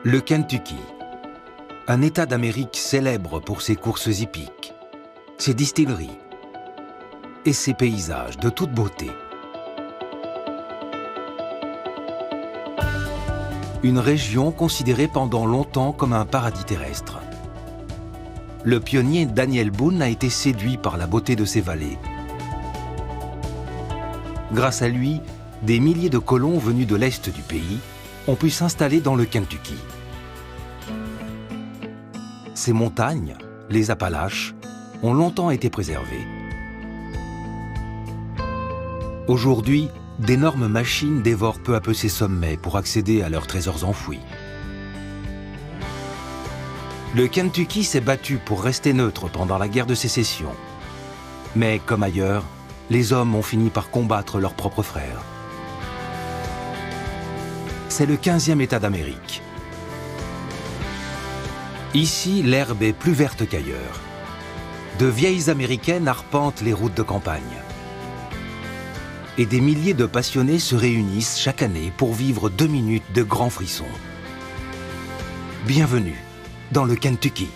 Le Kentucky, un État d'Amérique célèbre pour ses courses hippiques, ses distilleries et ses paysages de toute beauté. Une région considérée pendant longtemps comme un paradis terrestre. Le pionnier Daniel Boone a été séduit par la beauté de ses vallées. Grâce à lui, des milliers de colons venus de l'est du pays ont pu s'installer dans le Kentucky. Ces montagnes, les Appalaches, ont longtemps été préservées. Aujourd'hui, d'énormes machines dévorent peu à peu ces sommets pour accéder à leurs trésors enfouis. Le Kentucky s'est battu pour rester neutre pendant la guerre de sécession. Mais comme ailleurs, les hommes ont fini par combattre leurs propres frères. C'est le 15e État d'Amérique. Ici, l'herbe est plus verte qu'ailleurs. De vieilles Américaines arpentent les routes de campagne. Et des milliers de passionnés se réunissent chaque année pour vivre 2 minutes de grands frissons. Bienvenue dans le Kentucky.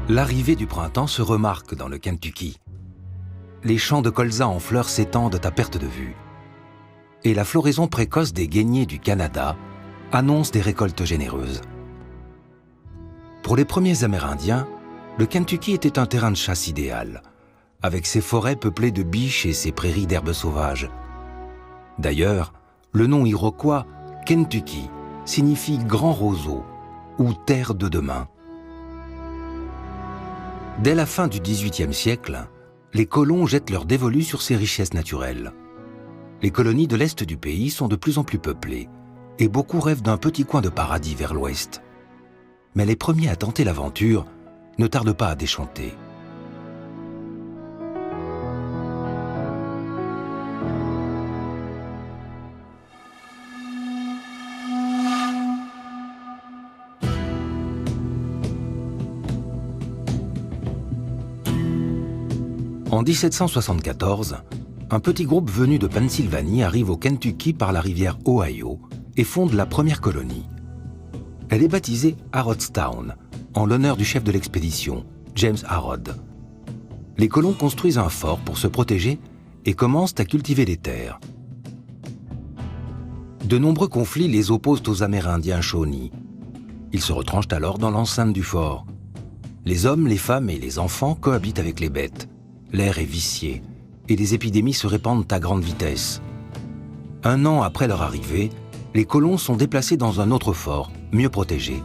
L'arrivée du printemps se remarque dans le Kentucky. Les champs de colza en fleurs s'étendent à perte de vue. Et la floraison précoce des guéniers du Canada annonce des récoltes généreuses. Pour les premiers Amérindiens, le Kentucky était un terrain de chasse idéal, avec ses forêts peuplées de biches et ses prairies d'herbes sauvages. D'ailleurs, le nom iroquois Kentucky signifie grand roseau ou terre de demain. Dès la fin du XVIIIe siècle, les colons jettent leur dévolu sur ces richesses naturelles. Les colonies de l'est du pays sont de plus en plus peuplées, et beaucoup rêvent d'un petit coin de paradis vers l'ouest. Mais les premiers à tenter l'aventure ne tardent pas à déchanter. En 1774, un petit groupe venu de Pennsylvanie arrive au Kentucky par la rivière Ohio et fonde la première colonie. Elle est baptisée Harrodstown, en l'honneur du chef de l'expédition, James Harrod. Les colons construisent un fort pour se protéger et commencent à cultiver les terres. De nombreux conflits les opposent aux Amérindiens Shawnee. Ils se retranchent alors dans l'enceinte du fort. Les hommes, les femmes et les enfants cohabitent avec les bêtes. L'air est vicié et les épidémies se répandent à grande vitesse. 1 an après leur arrivée, les colons sont déplacés dans un autre fort, mieux protégé.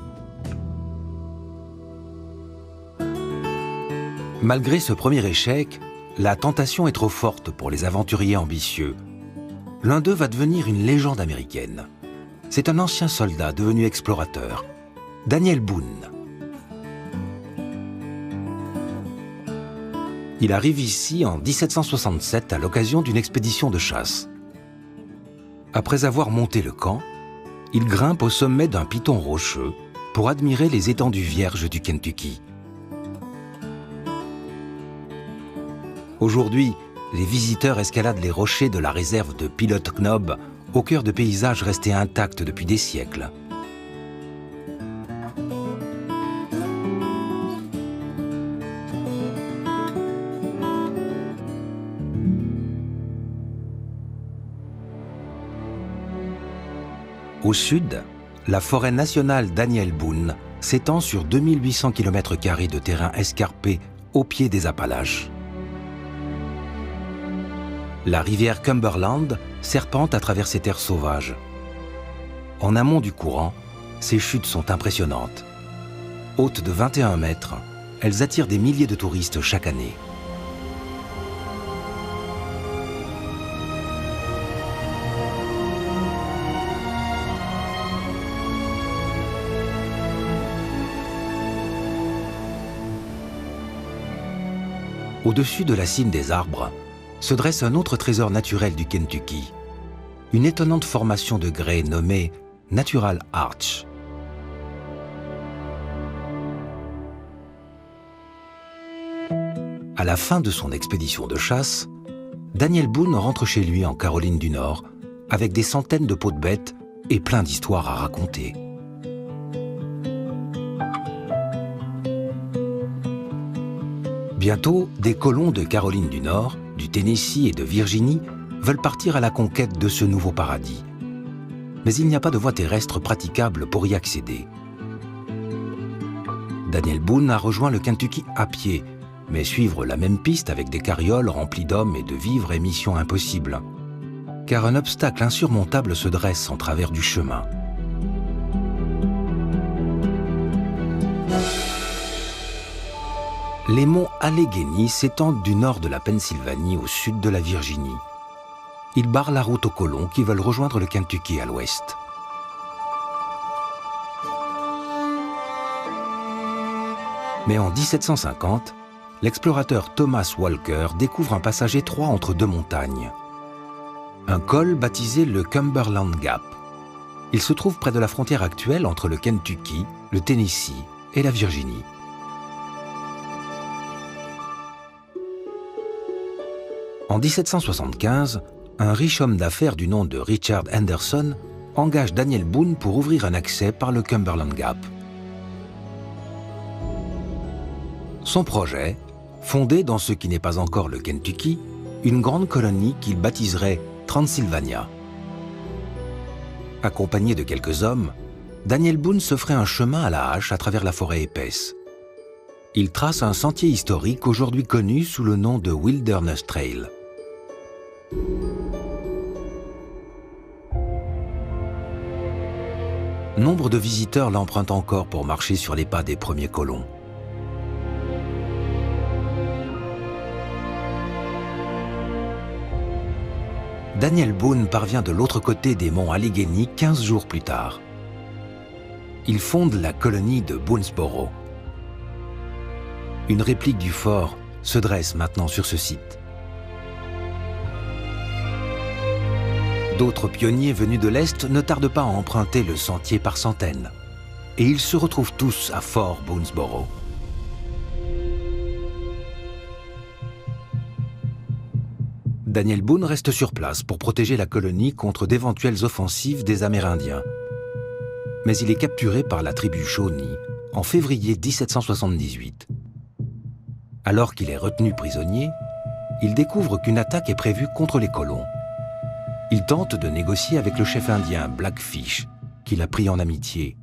Malgré ce premier échec, la tentation est trop forte pour les aventuriers ambitieux. L'un d'eux va devenir une légende américaine. C'est un ancien soldat devenu explorateur, Daniel Boone. Il arrive ici en 1767 à l'occasion d'une expédition de chasse. Après avoir monté le camp, il grimpe au sommet d'un piton rocheux pour admirer les étendues vierges du Kentucky. Aujourd'hui, les visiteurs escaladent les rochers de la réserve de Pilot Knob, au cœur de paysages restés intacts depuis des siècles. Au sud, la forêt nationale Daniel Boone s'étend sur 2800 km² de terrain escarpé au pied des Appalaches. La rivière Cumberland serpente à travers ces terres sauvages. En amont du courant, ces chutes sont impressionnantes. Hautes de 21 mètres, elles attirent des milliers de touristes chaque année. Au-dessus de la cime des arbres, se dresse un autre trésor naturel du Kentucky, une étonnante formation de grès nommée Natural Arch. À la fin de son expédition de chasse, Daniel Boone rentre chez lui en Caroline du Nord avec des centaines de peaux de bêtes et plein d'histoires à raconter. Bientôt, des colons de Caroline du Nord, du Tennessee et de Virginie veulent partir à la conquête de ce nouveau paradis. Mais il n'y a pas de voie terrestre praticable pour y accéder. Daniel Boone a rejoint le Kentucky à pied, mais suivre la même piste avec des carrioles remplies d'hommes et de vivres est mission impossible, car un obstacle insurmontable se dresse en travers du chemin. Les monts Allegheny s'étendent du nord de la Pennsylvanie au sud de la Virginie. Ils barrent la route aux colons qui veulent rejoindre le Kentucky à l'ouest. Mais en 1750, l'explorateur Thomas Walker découvre un passage étroit entre deux montagnes. Un col baptisé le Cumberland Gap. Il se trouve près de la frontière actuelle entre le Kentucky, le Tennessee et la Virginie. En 1775, un riche homme d'affaires du nom de Richard Henderson engage Daniel Boone pour ouvrir un accès par le Cumberland Gap. Son projet, fonder dans ce qui n'est pas encore le Kentucky, une grande colonie qu'il baptiserait Transylvania. Accompagné de quelques hommes, Daniel Boone se ferait un chemin à la hache à travers la forêt épaisse. Il trace un sentier historique aujourd'hui connu sous le nom de Wilderness Trail. Nombre de visiteurs l'empruntent encore pour marcher sur les pas des premiers colons. Daniel Boone parvient de l'autre côté des monts Allegheny 15 jours plus tard. Il fonde la colonie de Boonesboro. Une réplique du fort se dresse maintenant sur ce site. D'autres pionniers venus de l'Est ne tardent pas à emprunter le sentier par centaines. Et ils se retrouvent tous à Fort Boonesboro. Daniel Boone reste sur place pour protéger la colonie contre d'éventuelles offensives des Amérindiens. Mais il est capturé par la tribu Shawnee en février 1778. Alors qu'il est retenu prisonnier, il découvre qu'une attaque est prévue contre les colons. Il tente de négocier avec le chef indien Blackfish, qu'il a pris en amitié,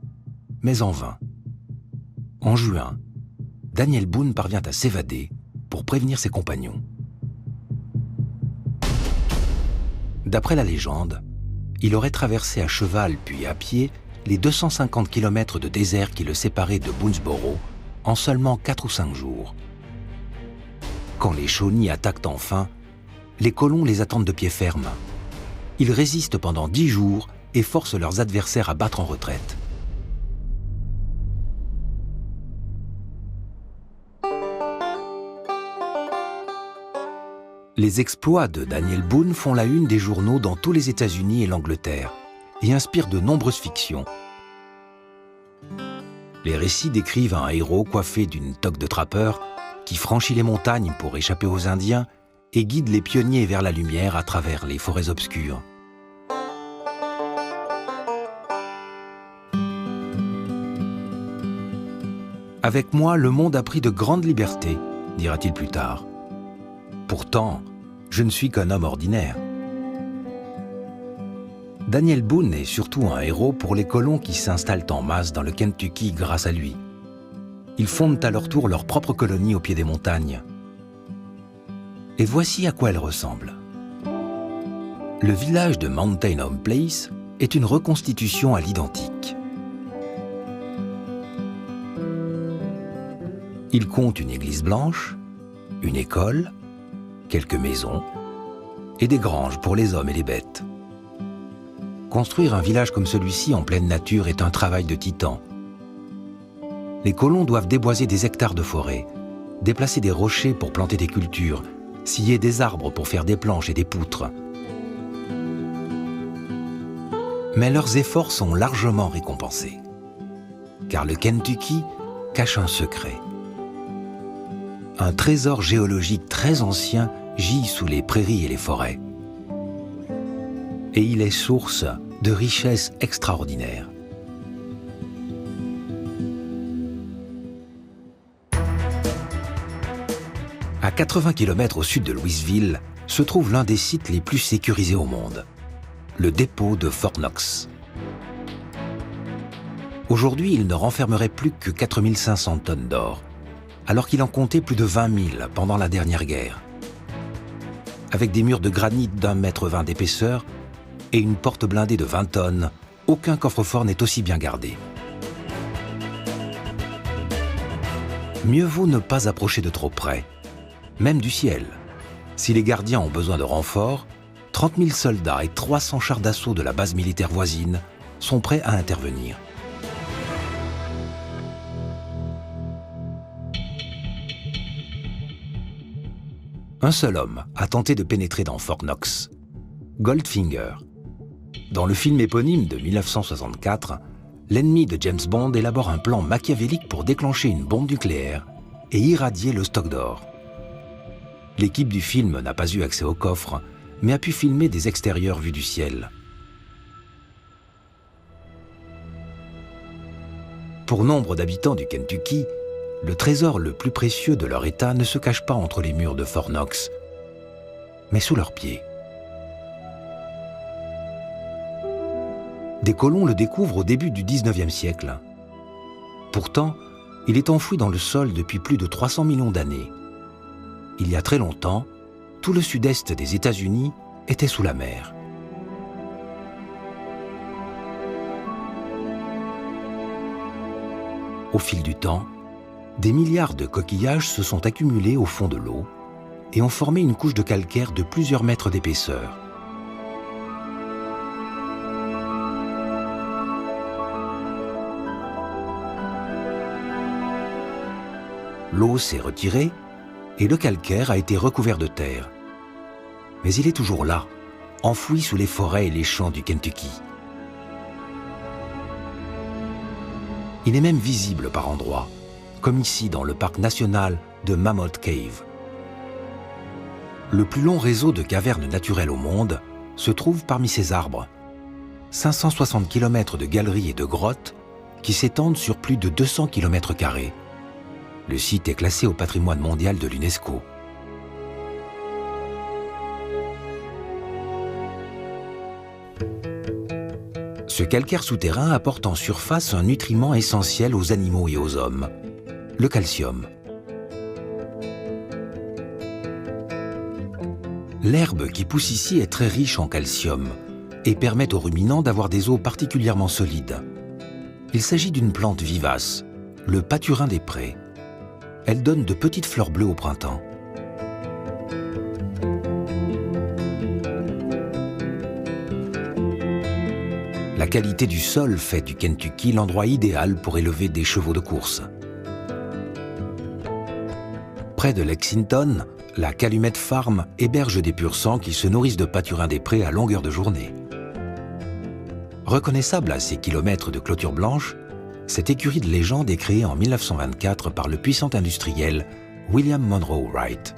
mais en vain. En juin, Daniel Boone parvient à s'évader pour prévenir ses compagnons. D'après la légende, il aurait traversé à cheval puis à pied les 250 km de désert qui le séparaient de Boonesboro en seulement 4 ou 5 jours. Quand les Shawnee attaquent enfin, les colons les attendent de pied ferme. Ils résistent pendant 10 jours et forcent leurs adversaires à battre en retraite. Les exploits de Daniel Boone font la une des journaux dans tous les États-Unis et l'Angleterre et inspirent de nombreuses fictions. Les récits décrivent un héros coiffé d'une toque de trappeur qui franchit les montagnes pour échapper aux Indiens et guide les pionniers vers la lumière à travers les forêts obscures. Avec moi, le monde a pris de grandes libertés, dira-t-il plus tard. Pourtant, je ne suis qu'un homme ordinaire. Daniel Boone est surtout un héros pour les colons qui s'installent en masse dans le Kentucky grâce à lui. Ils fondent à leur tour leur propre colonie au pied des montagnes. Et voici à quoi elle ressemble. Le village de Mountain Home Place est une reconstitution à l'identique. Il compte une église blanche, une école, quelques maisons et des granges pour les hommes et les bêtes. Construire un village comme celui-ci en pleine nature est un travail de titan. Les colons doivent déboiser des hectares de forêt, déplacer des rochers pour planter des cultures, scier des arbres pour faire des planches et des poutres. Mais leurs efforts sont largement récompensés, car le Kentucky cache un secret. Un trésor géologique très ancien gît sous les prairies et les forêts. Et il est source de richesses extraordinaires. À 80 km au sud de Louisville se trouve l'un des sites les plus sécurisés au monde, le dépôt de Fort Knox. Aujourd'hui, il ne renfermerait plus que 4500 tonnes d'or, alors qu'il en comptait plus de 20 000 pendant la dernière guerre. Avec des murs de granit d'1,20 m d'épaisseur et une porte blindée de 20 tonnes, aucun coffre-fort n'est aussi bien gardé. Mieux vaut ne pas approcher de trop près, même du ciel. Si les gardiens ont besoin de renforts, 30 000 soldats et 300 chars d'assaut de la base militaire voisine sont prêts à intervenir. Un seul homme a tenté de pénétrer dans Fort Knox, Goldfinger. Dans le film éponyme de 1964, l'ennemi de James Bond élabore un plan machiavélique pour déclencher une bombe nucléaire et irradier le stock d'or. L'équipe du film n'a pas eu accès au coffre, mais a pu filmer des extérieurs vus du ciel. Pour nombre d'habitants du Kentucky, le trésor le plus précieux de leur État ne se cache pas entre les murs de Fort Knox, mais sous leurs pieds. Des colons le découvrent au début du XIXe siècle. Pourtant, il est enfoui dans le sol depuis plus de 300 millions d'années. Il y a très longtemps, tout le sud-est des États-Unis était sous la mer. Au fil du temps, des milliards de coquillages se sont accumulés au fond de l'eau et ont formé une couche de calcaire de plusieurs mètres d'épaisseur. L'eau s'est retirée et le calcaire a été recouvert de terre. Mais il est toujours là, enfoui sous les forêts et les champs du Kentucky. Il est même visible par endroits, comme ici dans le parc national de Mammoth Cave. Le plus long réseau de cavernes naturelles au monde se trouve parmi ces arbres. 560 km de galeries et de grottes qui s'étendent sur plus de 200 km². Le site est classé au patrimoine mondial de l'UNESCO. Ce calcaire souterrain apporte en surface un nutriment essentiel aux animaux et aux hommes, le calcium. L'herbe qui pousse ici est très riche en calcium et permet aux ruminants d'avoir des os particulièrement solides. Il s'agit d'une plante vivace, le paturin des prés. Elle donne de petites fleurs bleues au printemps. La qualité du sol fait du Kentucky l'endroit idéal pour élever des chevaux de course. Près de Lexington, la Calumet Farm héberge des pur-sangs qui se nourrissent de pâturins des prés à longueur de journée. Reconnaissable à ses kilomètres de clôture blanche, cette écurie de légende est créée en 1924 par le puissant industriel William Monroe Wright.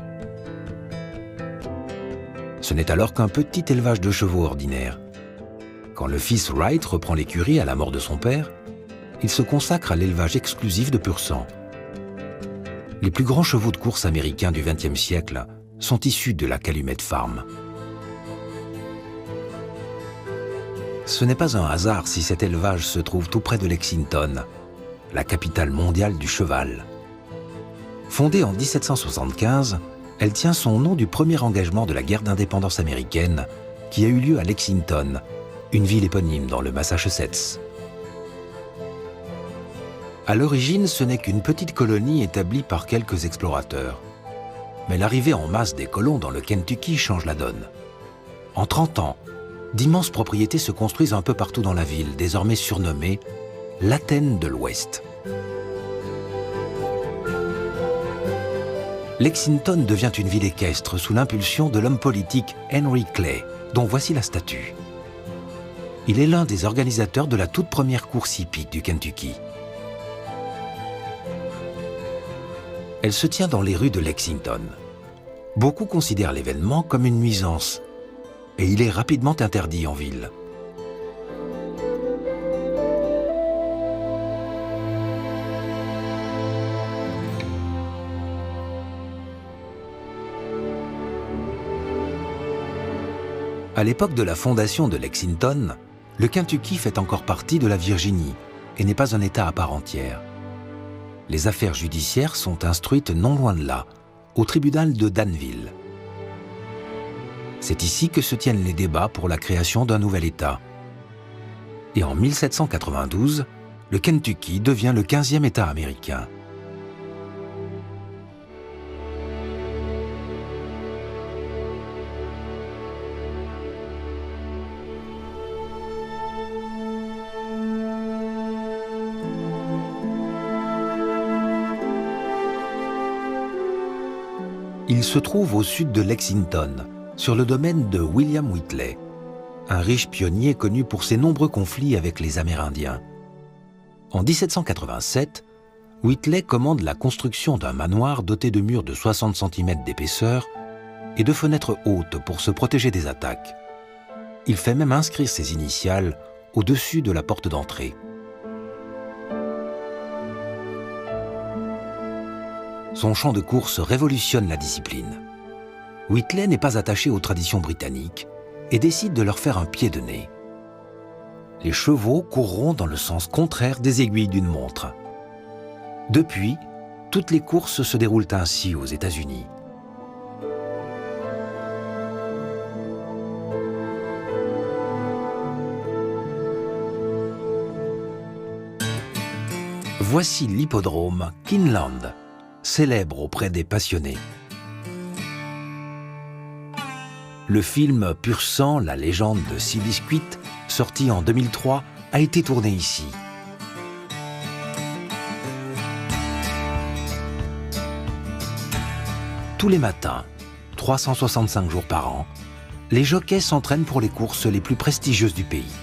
Ce n'est alors qu'un petit élevage de chevaux ordinaire. Quand le fils Wright reprend l'écurie à la mort de son père, il se consacre à l'élevage exclusif de pur-sang. Les plus grands chevaux de course américains du XXe siècle sont issus de la Calumet Farm. Ce n'est pas un hasard si cet élevage se trouve tout près de Lexington, la capitale mondiale du cheval. Fondée en 1775, elle tient son nom du premier engagement de la guerre d'indépendance américaine qui a eu lieu à Lexington, une ville éponyme dans le Massachusetts. À l'origine, ce n'est qu'une petite colonie établie par quelques explorateurs. Mais l'arrivée en masse des colons dans le Kentucky change la donne. En 30 ans, d'immenses propriétés se construisent un peu partout dans la ville, désormais surnommée l'Athènes de l'Ouest. Lexington devient une ville équestre sous l'impulsion de l'homme politique Henry Clay, dont voici la statue. Il est l'un des organisateurs de la toute première course hippique du Kentucky. Elle se tient dans les rues de Lexington. Beaucoup considèrent l'événement comme une nuisance, et il est rapidement interdit en ville. À l'époque de la fondation de Lexington, le Kentucky fait encore partie de la Virginie et n'est pas un État à part entière. Les affaires judiciaires sont instruites non loin de là, au tribunal de Danville. C'est ici que se tiennent les débats pour la création d'un nouvel État. Et en 1792, le Kentucky devient le 15e État américain. Il se trouve au sud de Lexington, sur le domaine de William Whitley, un riche pionnier connu pour ses nombreux conflits avec les Amérindiens. En 1787, Whitley commande la construction d'un manoir doté de murs de 60 cm d'épaisseur et de fenêtres hautes pour se protéger des attaques. Il fait même inscrire ses initiales au-dessus de la porte d'entrée. Son champ de course révolutionne la discipline. Whitley n'est pas attaché aux traditions britanniques et décide de leur faire un pied de nez. Les chevaux courront dans le sens contraire des aiguilles d'une montre. Depuis, toutes les courses se déroulent ainsi aux États-Unis. Voici l'hippodrome Kinland, célèbre auprès des passionnés. Le film Pur sang, la légende de Seabiscuit, sorti en 2003, a été tourné ici. Tous les matins, 365 jours par an, les jockeys s'entraînent pour les courses les plus prestigieuses du pays.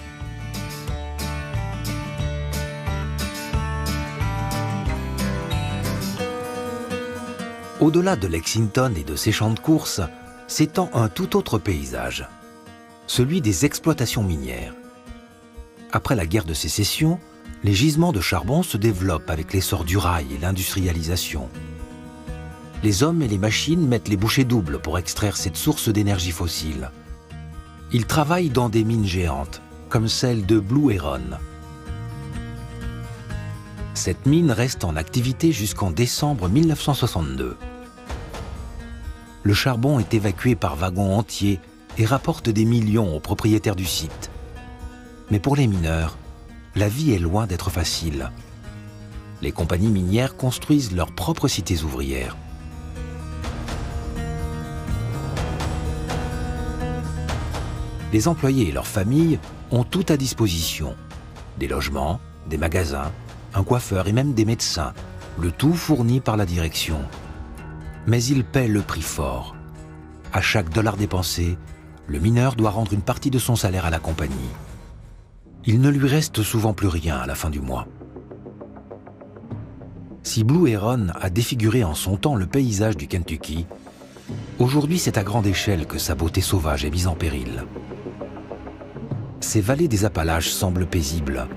Au-delà de Lexington et de ses champs de course, s'étend un tout autre paysage, celui des exploitations minières. Après la guerre de sécession, les gisements de charbon se développent avec l'essor du rail et l'industrialisation. Les hommes et les machines mettent les bouchées doubles pour extraire cette source d'énergie fossile. Ils travaillent dans des mines géantes, comme celle de Blue Heron. Cette mine reste en activité jusqu'en décembre 1962. Le charbon est évacué par wagons entiers et rapporte des millions aux propriétaires du site. Mais pour les mineurs, la vie est loin d'être facile. Les compagnies minières construisent leurs propres cités ouvrières. Les employés et leurs familles ont tout à disposition. Des logements, des magasins, un coiffeur et même des médecins, le tout fourni par la direction. Mais ils paient le prix fort. À chaque dollar dépensé, le mineur doit rendre une partie de son salaire à la compagnie. Il ne lui reste souvent plus rien à la fin du mois. Si Blue Heron a défiguré en son temps le paysage du Kentucky, aujourd'hui c'est à grande échelle que sa beauté sauvage est mise en péril. Ces vallées des Appalaches semblent paisibles,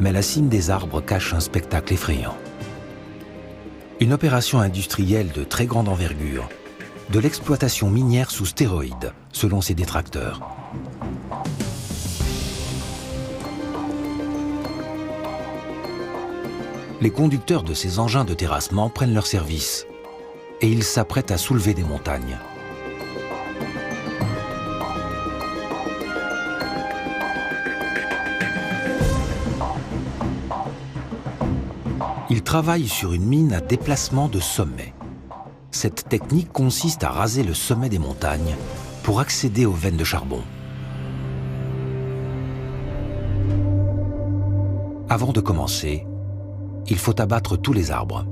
mais la cime des arbres cache un spectacle effrayant. Une opération industrielle de très grande envergure, de l'exploitation minière sous stéroïdes, selon ses détracteurs. Les conducteurs de ces engins de terrassement prennent leur service et ils s'apprêtent à soulever des montagnes. Il travaille sur une mine à déplacement de sommet. Cette technique consiste à raser le sommet des montagnes pour accéder aux veines de charbon. Avant de commencer, il faut abattre tous les arbres.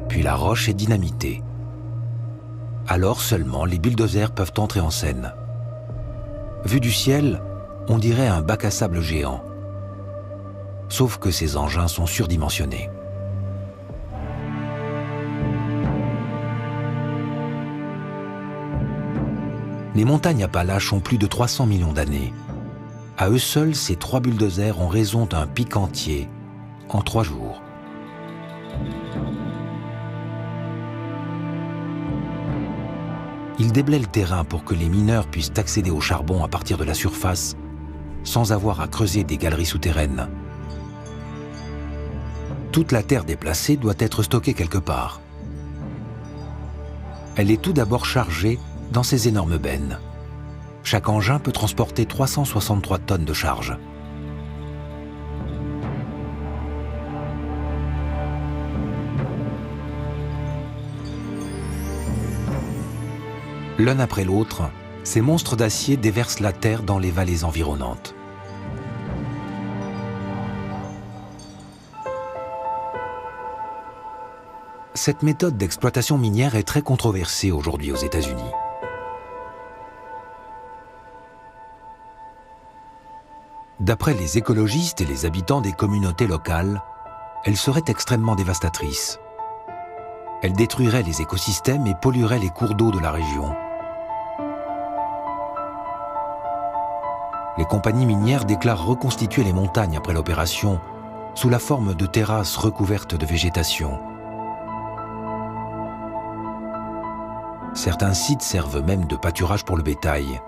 Puis la roche est dynamitée. Alors seulement les bulldozers peuvent entrer en scène. Vu du ciel, on dirait un bac à sable géant. Sauf que ces engins sont surdimensionnés. Les montagnes Appalaches ont plus de 300 millions d'années. À eux seuls, ces 3 bulldozers ont raison d'un pic entier en 3 jours. Ils déblaient le terrain pour que les mineurs puissent accéder au charbon à partir de la surface sans avoir à creuser des galeries souterraines. Toute la terre déplacée doit être stockée quelque part. Elle est tout d'abord chargée dans ces énormes bennes. Chaque engin peut transporter 363 tonnes de charge. L'un après l'autre, ces monstres d'acier déversent la terre dans les vallées environnantes. Cette méthode d'exploitation minière est très controversée aujourd'hui aux États-Unis. D'après les écologistes et les habitants des communautés locales, elle serait extrêmement dévastatrice. Elle détruirait les écosystèmes et polluerait les cours d'eau de la région. Les compagnies minières déclarent reconstituer les montagnes après l'opération sous la forme de terrasses recouvertes de végétation. Certains sites servent même de pâturage pour le bétail.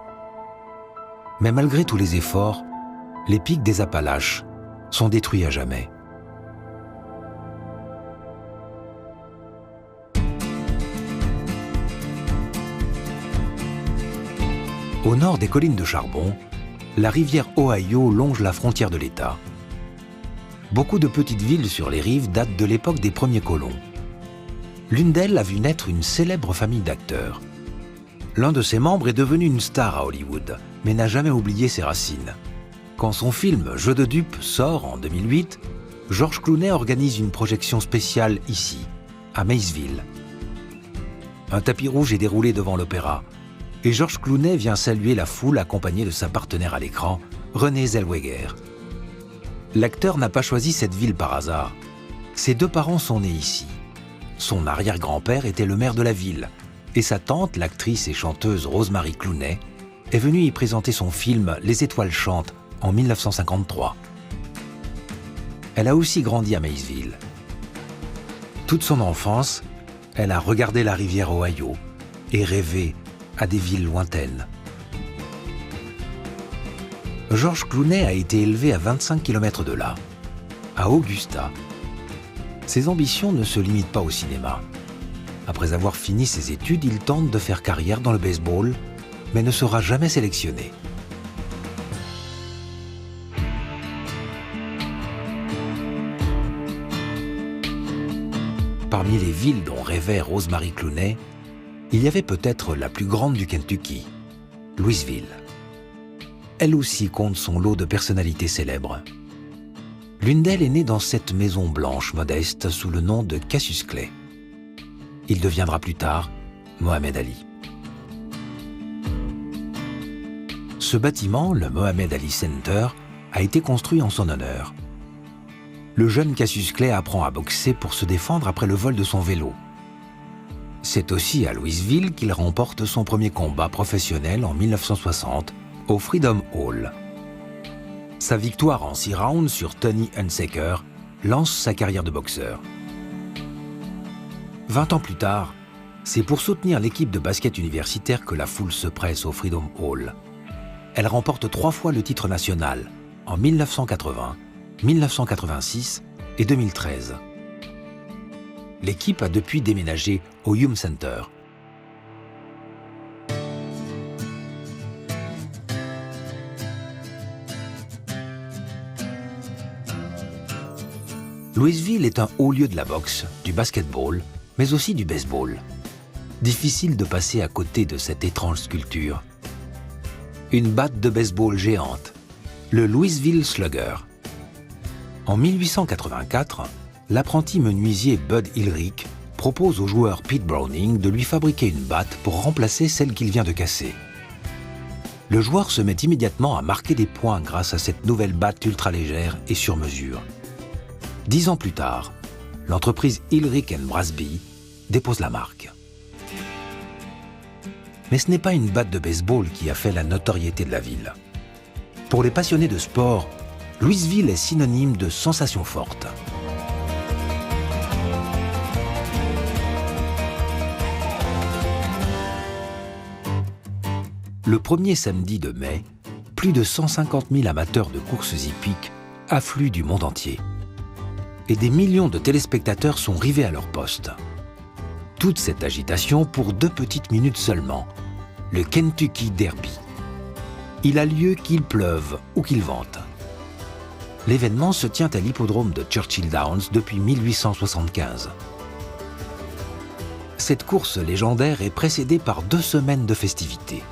Mais malgré tous les efforts, les pics des Appalaches sont détruits à jamais. Au nord des collines de charbon, la rivière Ohio longe la frontière de l'État. Beaucoup de petites villes sur les rives datent de l'époque des premiers colons. L'une d'elles a vu naître une célèbre famille d'acteurs. L'un de ses membres est devenu une star à Hollywood, mais n'a jamais oublié ses racines. Quand son film Jeu de dupes sort en 2008, George Clooney organise une projection spéciale ici, à Maysville. Un tapis rouge est déroulé devant l'opéra, et George Clooney vient saluer la foule accompagné de sa partenaire à l'écran, Renée Zellweger. L'acteur n'a pas choisi cette ville par hasard. Ses 2 parents sont nés ici. Son arrière-grand-père était le maire de la ville, et sa tante, l'actrice et chanteuse Rosemary Clooney, est venue y présenter son film Les étoiles chantent en 1953. Elle a aussi grandi à Maysville. Toute son enfance, elle a regardé la rivière Ohio et rêvé à des villes lointaines. George Clooney a été élevé à 25 km de là, à Augusta. Ses ambitions ne se limitent pas au cinéma. Après avoir fini ses études, il tente de faire carrière dans le baseball, mais ne sera jamais sélectionné. Parmi les villes dont rêvait Rosemary Clooney, il y avait peut-être la plus grande du Kentucky, Louisville. Elle aussi compte son lot de personnalités célèbres. L'une d'elles est née dans cette maison blanche modeste sous le nom de Cassius Clay. Il deviendra plus tard Mohamed Ali. Ce bâtiment, le Mohamed Ali Center, a été construit en son honneur. Le jeune Cassius Clay apprend à boxer pour se défendre après le vol de son vélo. C'est aussi à Louisville qu'il remporte son premier combat professionnel en 1960 au Freedom Hall. Sa victoire en 6 rounds sur Tony Hunsaker lance sa carrière de boxeur. 20 ans plus tard, c'est pour soutenir l'équipe de basket universitaire que la foule se presse au Freedom Hall. Elle remporte 3 fois le titre national, en 1980, 1986 et 2013. L'équipe a depuis déménagé au Hume Center. Louisville est un haut lieu de la boxe, du basketball, mais aussi du baseball. Difficile de passer à côté de cette étrange sculpture. Une batte de baseball géante, le Louisville Slugger. En 1884, l'apprenti menuisier Bud Hillrich propose au joueur Pete Browning de lui fabriquer une batte pour remplacer celle qu'il vient de casser. Le joueur se met immédiatement à marquer des points grâce à cette nouvelle batte ultra légère et sur mesure. 10 ans plus tard, l'entreprise Hillrich & Brasby dépose la marque. Mais ce n'est pas une batte de baseball qui a fait la notoriété de la ville. Pour les passionnés de sport, Louisville est synonyme de sensations fortes. Le premier samedi de mai, plus de 150 000 amateurs de courses hippiques affluent du monde entier. Et des millions de téléspectateurs sont rivés à leur poste. Toute cette agitation pour 2 petites minutes seulement, le Kentucky Derby. Il a lieu qu'il pleuve ou qu'il vente. L'événement se tient à l'hippodrome de Churchill Downs depuis 1875. Cette course légendaire est précédée par 2 semaines de festivités.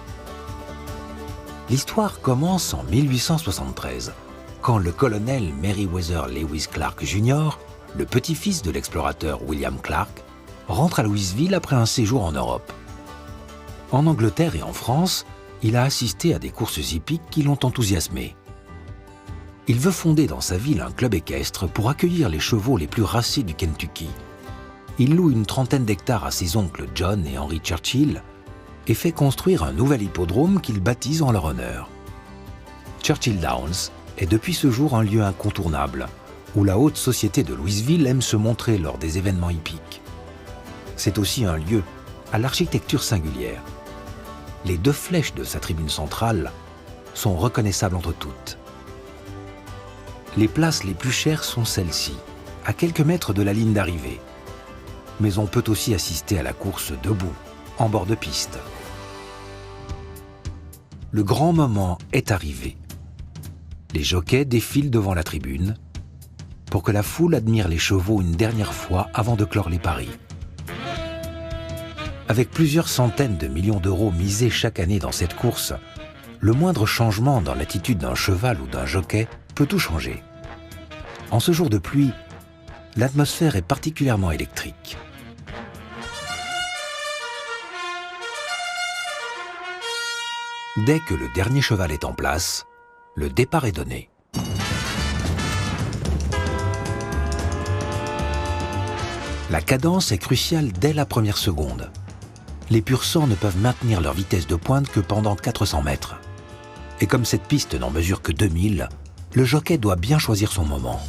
L'histoire commence en 1873, quand le colonel Meriwether Lewis Clark Jr., le petit-fils de l'explorateur William Clark, rentre à Louisville après un séjour en Europe. En Angleterre et en France, il a assisté à des courses hippiques qui l'ont enthousiasmé. Il veut fonder dans sa ville un club équestre pour accueillir les chevaux les plus racés du Kentucky. Il loue une trentaine d'hectares à ses oncles John et Henry Churchill et fait construire un nouvel hippodrome qu'il baptise en leur honneur. Churchill Downs est depuis ce jour un lieu incontournable, où la haute société de Louisville aime se montrer lors des événements hippiques. C'est aussi un lieu à l'architecture singulière. Les 2 flèches de sa tribune centrale sont reconnaissables entre toutes. Les places les plus chères sont celles-ci, à quelques mètres de la ligne d'arrivée. Mais on peut aussi assister à la course debout, en bord de piste. Le grand moment est arrivé. Les jockeys défilent devant la tribune pour que la foule admire les chevaux une dernière fois avant de clore les paris. Avec plusieurs centaines de millions d'euros misés chaque année dans cette course, le moindre changement dans l'attitude d'un cheval ou d'un jockey peut tout changer. En ce jour de pluie, l'atmosphère est particulièrement électrique. Dès que le dernier cheval est en place, le départ est donné. La cadence est cruciale dès la première seconde. Les pur-sangs ne peuvent maintenir leur vitesse de pointe que pendant 400 mètres. Et comme cette piste n'en mesure que 2000, le jockey doit bien choisir son moment.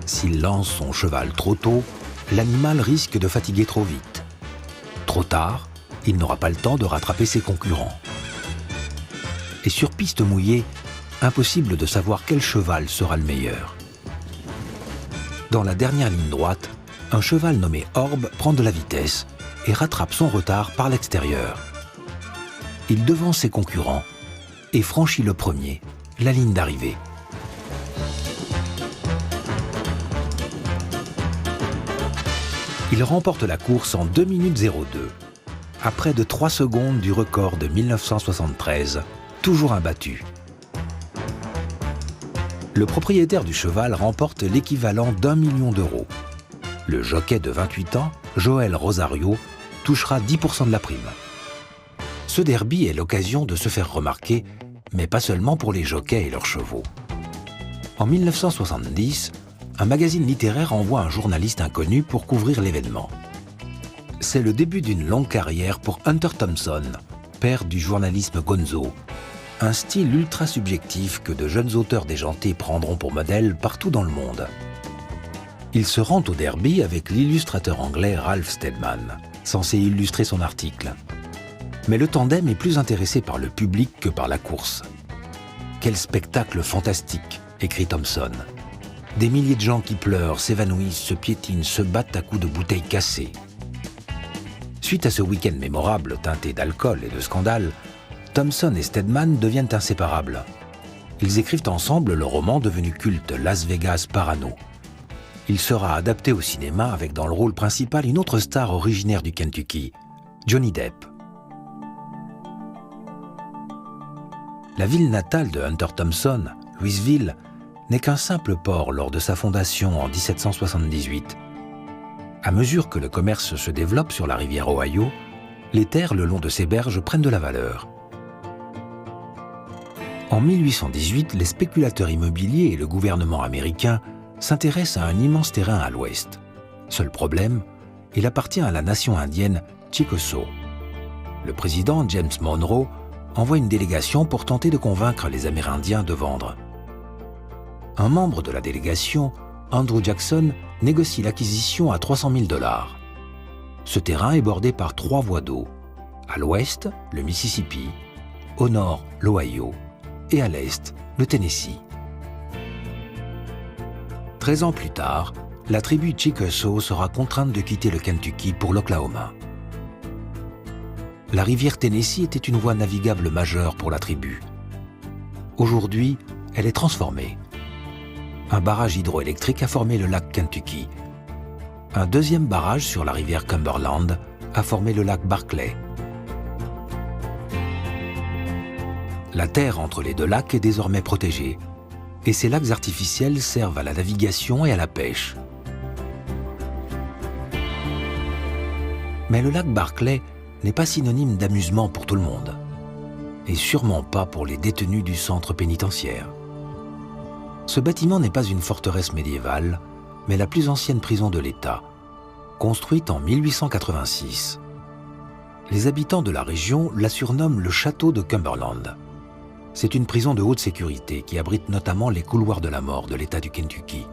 S'il lance son cheval trop tôt, l'animal risque de fatiguer trop vite. Trop tard, il n'aura pas le temps de rattraper ses concurrents. Et sur piste mouillée, impossible de savoir quel cheval sera le meilleur. Dans la dernière ligne droite, un cheval nommé Orb prend de la vitesse et rattrape son retard par l'extérieur. Il devance ses concurrents et franchit le premier la ligne d'arrivée. Il remporte la course en 2 minutes 02, à près de 3 secondes du record de 1973, toujours imbattu. Le propriétaire du cheval remporte l'équivalent d'1 million d'euros. Le jockey de 28 ans, Joel Rosario, touchera 10% de la prime. Ce derby est l'occasion de se faire remarquer, mais pas seulement pour les jockeys et leurs chevaux. En 1970, un magazine littéraire envoie un journaliste inconnu pour couvrir l'événement. C'est le début d'une longue carrière pour Hunter Thompson, père du journalisme gonzo, un style ultra subjectif que de jeunes auteurs déjantés prendront pour modèle partout dans le monde. Il se rend au derby avec l'illustrateur anglais Ralph Steadman, censé illustrer son article. Mais le tandem est plus intéressé par le public que par la course. « Quel spectacle fantastique !» écrit Thompson. Des milliers de gens qui pleurent, s'évanouissent, se piétinent, se battent à coups de bouteilles cassées. Suite à ce week-end mémorable teinté d'alcool et de scandales, Thompson et Steadman deviennent inséparables. Ils écrivent ensemble le roman devenu culte Las Vegas Parano. Il sera adapté au cinéma avec dans le rôle principal une autre star originaire du Kentucky, Johnny Depp. La ville natale de Hunter Thompson, Louisville, n'est qu'un simple port lors de sa fondation en 1778. À mesure que le commerce se développe sur la rivière Ohio, les terres le long de ses berges prennent de la valeur. En 1818, les spéculateurs immobiliers et le gouvernement américain s'intéressent à un immense terrain à l'ouest. Seul problème, il appartient à la nation indienne Chickasaw. Le président James Monroe envoie une délégation pour tenter de convaincre les Amérindiens de vendre. Un membre de la délégation, Andrew Jackson, négocie l'acquisition à 300 000 $. Ce terrain est bordé par 3 voies d'eau. À l'ouest, le Mississippi, au nord, l'Ohio, et à l'est, le Tennessee. 13 ans plus tard, la tribu Chickasaw sera contrainte de quitter le Kentucky pour l'Oklahoma. La rivière Tennessee était une voie navigable majeure pour la tribu. Aujourd'hui, elle est transformée. Un barrage hydroélectrique a formé le lac Kentucky. Un deuxième barrage sur la rivière Cumberland a formé le lac Barclay. La terre entre les deux lacs est désormais protégée, et ces lacs artificiels servent à la navigation et à la pêche. Mais le lac Barclay n'est pas synonyme d'amusement pour tout le monde, et sûrement pas pour les détenus du centre pénitentiaire. Ce bâtiment n'est pas une forteresse médiévale, mais la plus ancienne prison de l'État, construite en 1886. Les habitants de la région la surnomment le château de Cumberland. C'est une prison de haute sécurité qui abrite notamment les couloirs de la mort de l'État du Kentucky.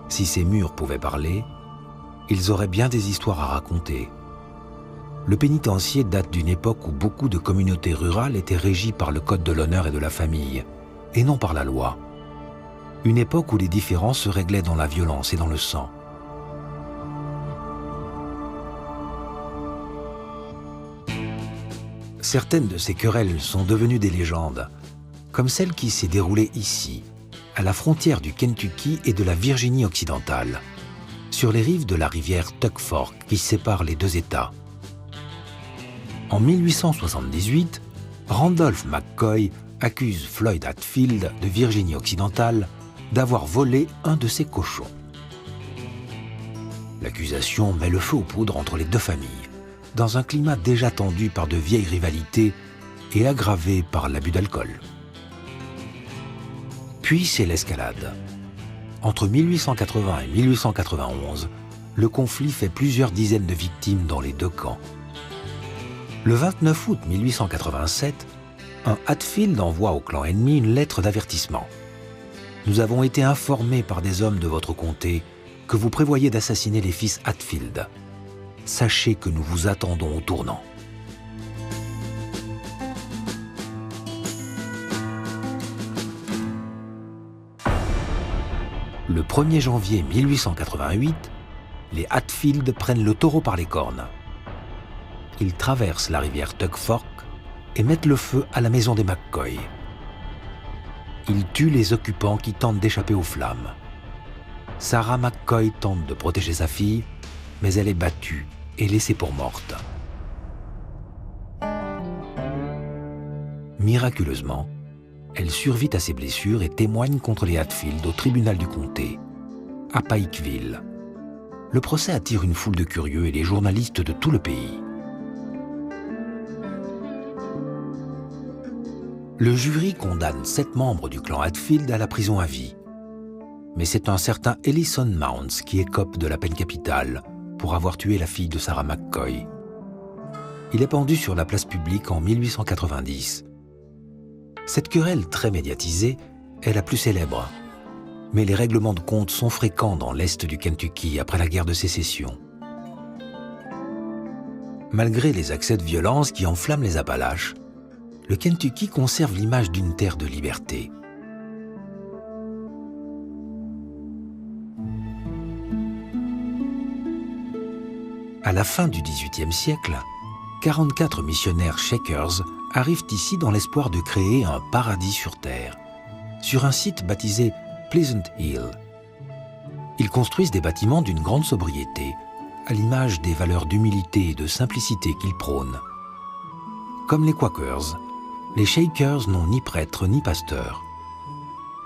Si ces murs pouvaient parler, ils auraient bien des histoires à raconter. Le pénitencier date d'une époque où beaucoup de communautés rurales étaient régies par le code de l'honneur et de la famille, et non par la loi. Une époque où les différends se réglaient dans la violence et dans le sang. Certaines de ces querelles sont devenues des légendes, comme celle qui s'est déroulée ici, à la frontière du Kentucky et de la Virginie occidentale, sur les rives de la rivière Tuck Fork qui sépare les deux États. En 1878, Randolph McCoy accuse Floyd Hatfield de Virginie occidentale d'avoir volé un de ses cochons. L'accusation met le feu aux poudres entre les deux familles, dans un climat déjà tendu par de vieilles rivalités et aggravé par l'abus d'alcool. Puis c'est l'escalade. Entre 1880 et 1891, le conflit fait plusieurs dizaines de victimes dans les deux camps. Le 29 août 1887, un Hatfield envoie au clan ennemi une lettre d'avertissement. « Nous avons été informés par des hommes de votre comté que vous prévoyez d'assassiner les fils Hatfield. Sachez que nous vous attendons au tournant. » Le 1er janvier 1888, les Hatfield prennent le taureau par les cornes. Ils traversent la rivière Tuck Fork et mettent le feu à la maison des McCoy. Ils tuent les occupants qui tentent d'échapper aux flammes. Sarah McCoy tente de protéger sa fille, mais elle est battue et laissée pour morte. Miraculeusement, elle survit à ses blessures et témoigne contre les Hatfield au tribunal du comté, à Pikeville. Le procès attire une foule de curieux et les journalistes de tout le pays. Le jury condamne 7 membres du clan Hatfield à la prison à vie. Mais c'est un certain Ellison Mounds qui écope de la peine capitale pour avoir tué la fille de Sarah McCoy. Il est pendu sur la place publique en 1890. Cette querelle très médiatisée est la plus célèbre. Mais les règlements de compte sont fréquents dans l'est du Kentucky après la guerre de sécession. Malgré les accès de violence qui enflamment les Appalaches, le Kentucky conserve l'image d'une terre de liberté. À la fin du XVIIIe siècle, 44 missionnaires Shakers arrivent ici dans l'espoir de créer un paradis sur Terre, sur un site baptisé Pleasant Hill. Ils construisent des bâtiments d'une grande sobriété, à l'image des valeurs d'humilité et de simplicité qu'ils prônent. Comme les Quakers, les Shakers n'ont ni prêtre ni pasteur.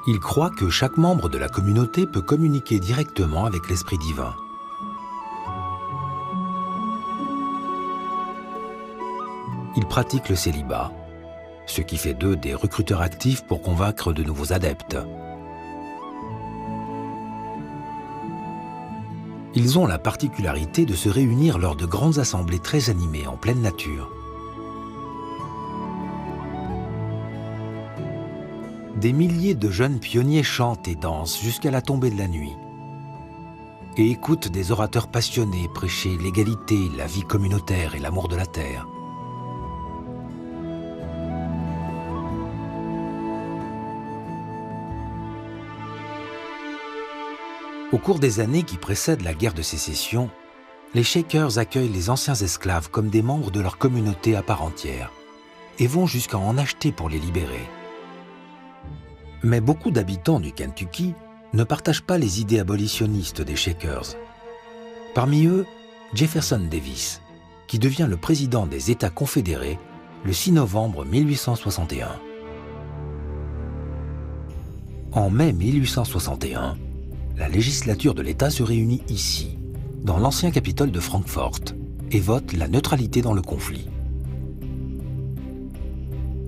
Ils croient que chaque membre de la communauté peut communiquer directement avec l'Esprit divin. Ils pratiquent le célibat, ce qui fait d'eux des recruteurs actifs pour convaincre de nouveaux adeptes. Ils ont la particularité de se réunir lors de grandes assemblées très animées en pleine nature. Des milliers de jeunes pionniers chantent et dansent jusqu'à la tombée de la nuit et écoutent des orateurs passionnés prêcher l'égalité, la vie communautaire et l'amour de la terre. Au cours des années qui précèdent la guerre de sécession, les Shakers accueillent les anciens esclaves comme des membres de leur communauté à part entière et vont jusqu'à en acheter pour les libérer. Mais beaucoup d'habitants du Kentucky ne partagent pas les idées abolitionnistes des Shakers. Parmi eux, Jefferson Davis, qui devient le président des États confédérés le 6 novembre 1861. En mai 1861, la législature de l'État se réunit ici, dans l'ancien Capitole de Francfort, et vote la neutralité dans le conflit.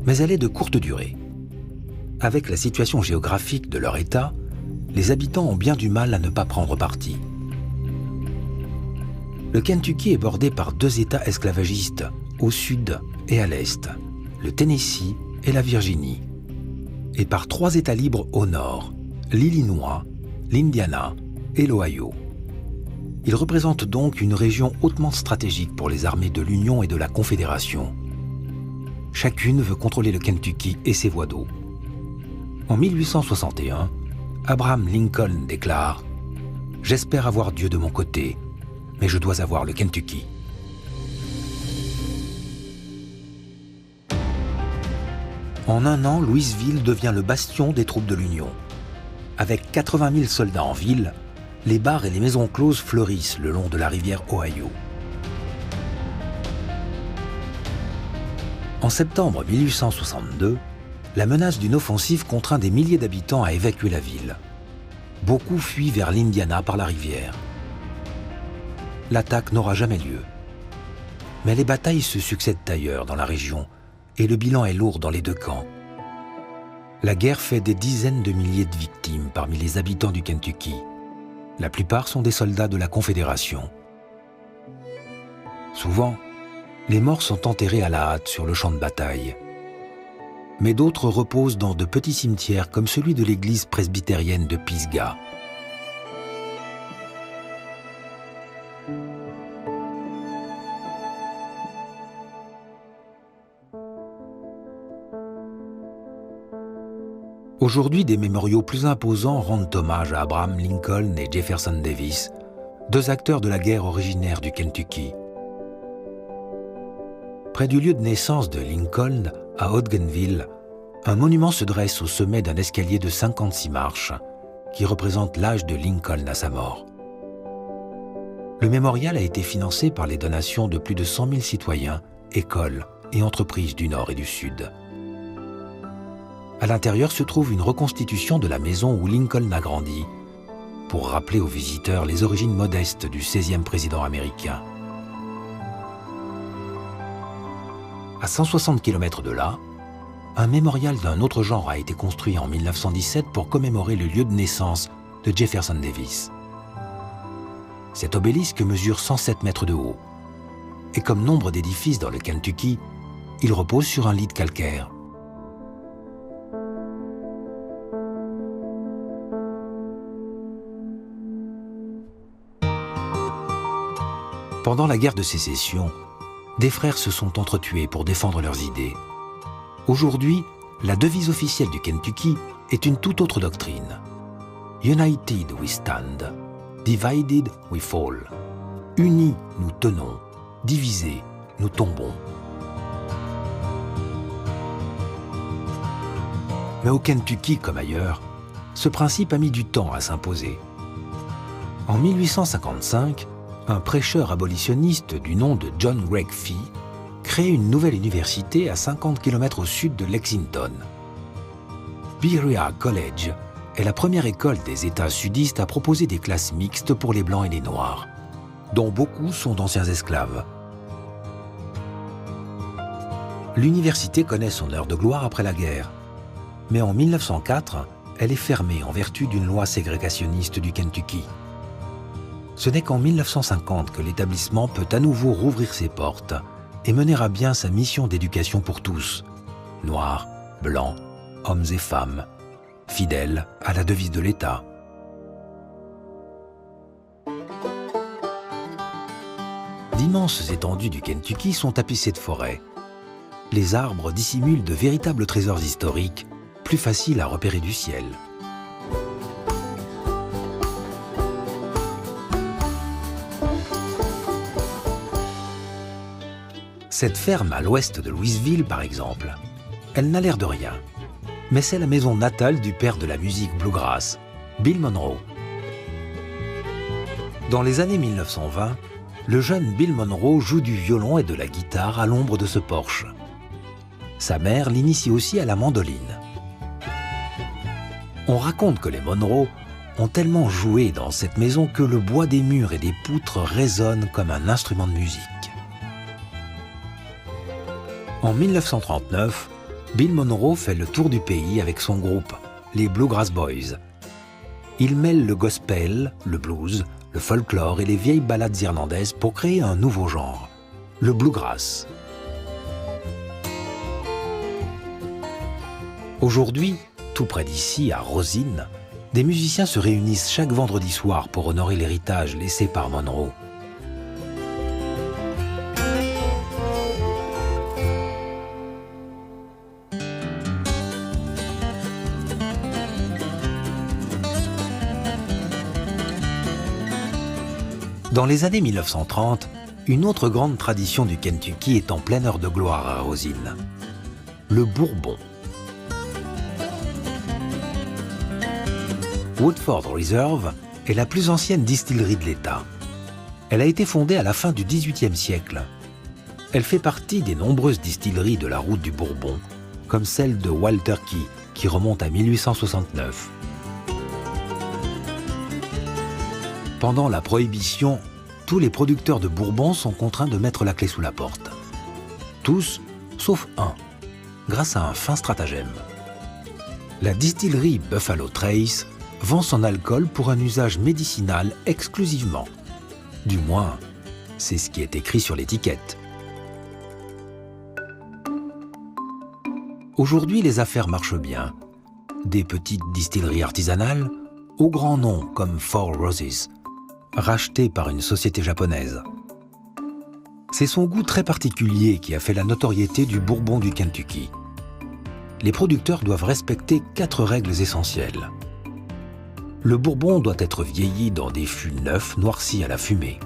Mais elle est de courte durée. Avec la situation géographique de leur État, les habitants ont bien du mal à ne pas prendre parti. Le Kentucky est bordé par 2 États esclavagistes, au sud et à l'est, le Tennessee et la Virginie, et par 3 États libres au nord, l'Illinois, l'Indiana et l'Ohio. Il représente donc une région hautement stratégique pour les armées de l'Union et de la Confédération. Chacune veut contrôler le Kentucky et ses voies d'eau. En 1861, Abraham Lincoln déclare « J'espère avoir Dieu de mon côté, mais je dois avoir le Kentucky. » En un an, Louisville devient le bastion des troupes de l'Union. Avec 80 000 soldats en ville, les bars et les maisons closes fleurissent le long de la rivière Ohio. En septembre 1862, la menace d'une offensive contraint des milliers d'habitants à évacuer la ville. Beaucoup fuient vers l'Indiana par la rivière. L'attaque n'aura jamais lieu. Mais les batailles se succèdent ailleurs dans la région et le bilan est lourd dans les 2 camps. La guerre fait des dizaines de milliers de victimes parmi les habitants du Kentucky. La plupart sont des soldats de la Confédération. Souvent, les morts sont enterrés à la hâte sur le champ de bataille. Mais d'autres reposent dans de petits cimetières comme celui de l'église presbytérienne de Pisgah. Aujourd'hui, des mémoriaux plus imposants rendent hommage à Abraham Lincoln et Jefferson Davis, 2 acteurs de la guerre originaire du Kentucky. Près du lieu de naissance de Lincoln, à Hodgenville, un monument se dresse au sommet d'un escalier de 56 marches, qui représente l'âge de Lincoln à sa mort. Le mémorial a été financé par les donations de plus de 100 000 citoyens, écoles et entreprises du Nord et du Sud. À l'intérieur se trouve une reconstitution de la maison où Lincoln a grandi, pour rappeler aux visiteurs les origines modestes du 16e président américain. À 160 km de là, un mémorial d'un autre genre a été construit en 1917 pour commémorer le lieu de naissance de Jefferson Davis. Cet obélisque mesure 107 mètres de haut, et comme nombre d'édifices dans le Kentucky, il repose sur un lit de calcaire. Pendant la guerre de sécession, des frères se sont entretués pour défendre leurs idées. Aujourd'hui, la devise officielle du Kentucky est une toute autre doctrine. United we stand, divided we fall. Unis, nous tenons. Divisés, nous tombons. Mais au Kentucky, comme ailleurs, ce principe a mis du temps à s'imposer. En 1855, un prêcheur abolitionniste du nom de John Gregg Fee crée une nouvelle université à 50 km au sud de Lexington. Berea College est la première école des États sudistes à proposer des classes mixtes pour les Blancs et les Noirs, dont beaucoup sont d'anciens esclaves. L'université connaît son heure de gloire après la guerre, mais en 1904, elle est fermée en vertu d'une loi ségrégationniste du Kentucky. Ce n'est qu'en 1950 que l'établissement peut à nouveau rouvrir ses portes et mener à bien sa mission d'éducation pour tous, noirs, blancs, hommes et femmes, fidèles à la devise de l'État. D'immenses étendues du Kentucky sont tapissées de forêts. Les arbres dissimulent de véritables trésors historiques, plus faciles à repérer du ciel. Cette ferme à l'ouest de Louisville, par exemple, elle n'a l'air de rien. Mais c'est la maison natale du père de la musique bluegrass, Bill Monroe. Dans les années 1920, le jeune Bill Monroe joue du violon et de la guitare à l'ombre de ce porche. Sa mère l'initie aussi à la mandoline. On raconte que les Monroe ont tellement joué dans cette maison que le bois des murs et des poutres résonne comme un instrument de musique. En 1939, Bill Monroe fait le tour du pays avec son groupe, les Bluegrass Boys. Il mêle le gospel, le blues, le folklore et les vieilles ballades irlandaises pour créer un nouveau genre, le bluegrass. Aujourd'hui, tout près d'ici, à Rosine, des musiciens se réunissent chaque vendredi soir pour honorer l'héritage laissé par Monroe. Dans les années 1930, une autre grande tradition du Kentucky est en pleine heure de gloire à Rosine, le Bourbon. Woodford Reserve est la plus ancienne distillerie de l'État. Elle a été fondée à la fin du XVIIIe siècle. Elle fait partie des nombreuses distilleries de la route du Bourbon, comme celle de Walter Key, qui remonte à 1869. Pendant la Prohibition, tous les producteurs de Bourbon sont contraints de mettre la clé sous la porte. Tous, sauf un, grâce à un fin stratagème. La distillerie Buffalo Trace vend son alcool pour un usage médicinal exclusivement. Du moins, c'est ce qui est écrit sur l'étiquette. Aujourd'hui, les affaires marchent bien. Des petites distilleries artisanales, aux grands noms comme Four Roses, rachetées par une société japonaise. C'est son goût très particulier qui a fait la notoriété du Bourbon du Kentucky. Les producteurs doivent respecter 4 règles essentielles. Le Bourbon doit être vieilli dans des fûts neufs noircis à la fumée.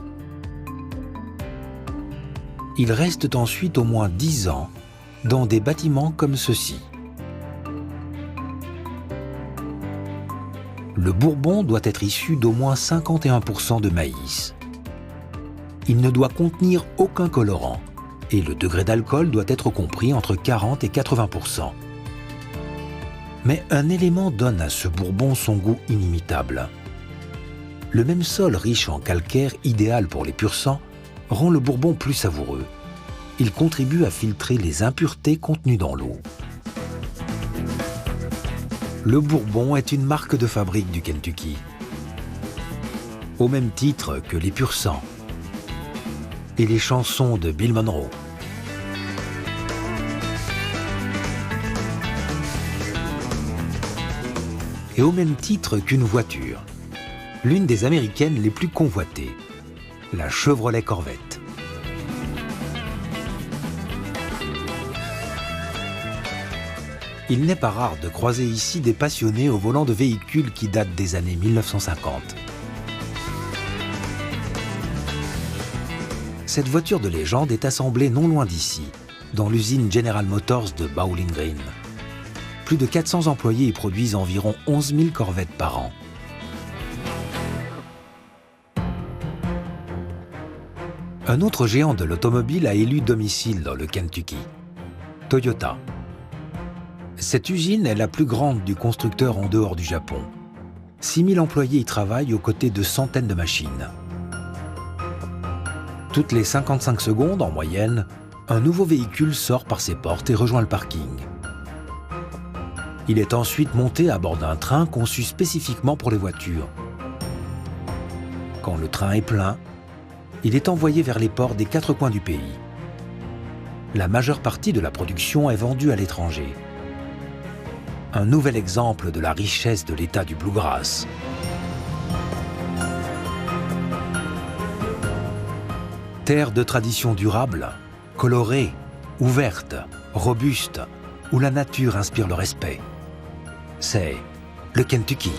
Il reste ensuite au moins 10 ans dans des bâtiments comme ceux-ci. Le Bourbon doit être issu d'au moins 51% de maïs. Il ne doit contenir aucun colorant et le degré d'alcool doit être compris entre 40 et 80%. Mais un élément donne à ce Bourbon son goût inimitable. Le même sol riche en calcaire, idéal pour les pur-sangs, rend le Bourbon plus savoureux. Il contribue à filtrer les impuretés contenues dans l'eau. Le Bourbon est une marque de fabrique du Kentucky, au même titre que les pur-sangs et les chansons de Bill Monroe. Et au même titre qu'une voiture, l'une des américaines les plus convoitées, la Chevrolet Corvette. Il n'est pas rare de croiser ici des passionnés au volant de véhicules qui datent des années 1950. Cette voiture de légende est assemblée non loin d'ici, dans l'usine General Motors de Bowling Green. Plus de 400 employés y produisent environ 11 000 corvettes par an. Un autre géant de l'automobile a élu domicile dans le Kentucky, Toyota. Cette usine est la plus grande du constructeur en dehors du Japon. 6 000 employés y travaillent aux côtés de centaines de machines. Toutes les 55 secondes, en moyenne, un nouveau véhicule sort par ses portes et rejoint le parking. Il est ensuite monté à bord d'un train conçu spécifiquement pour les voitures. Quand le train est plein, il est envoyé vers les ports des 4 coins du pays. La majeure partie de la production est vendue à l'étranger. Un nouvel exemple de la richesse de l'État du Bluegrass. Terre de tradition durable, colorée, ouverte, robuste, où la nature inspire le respect. C'est le Kentucky.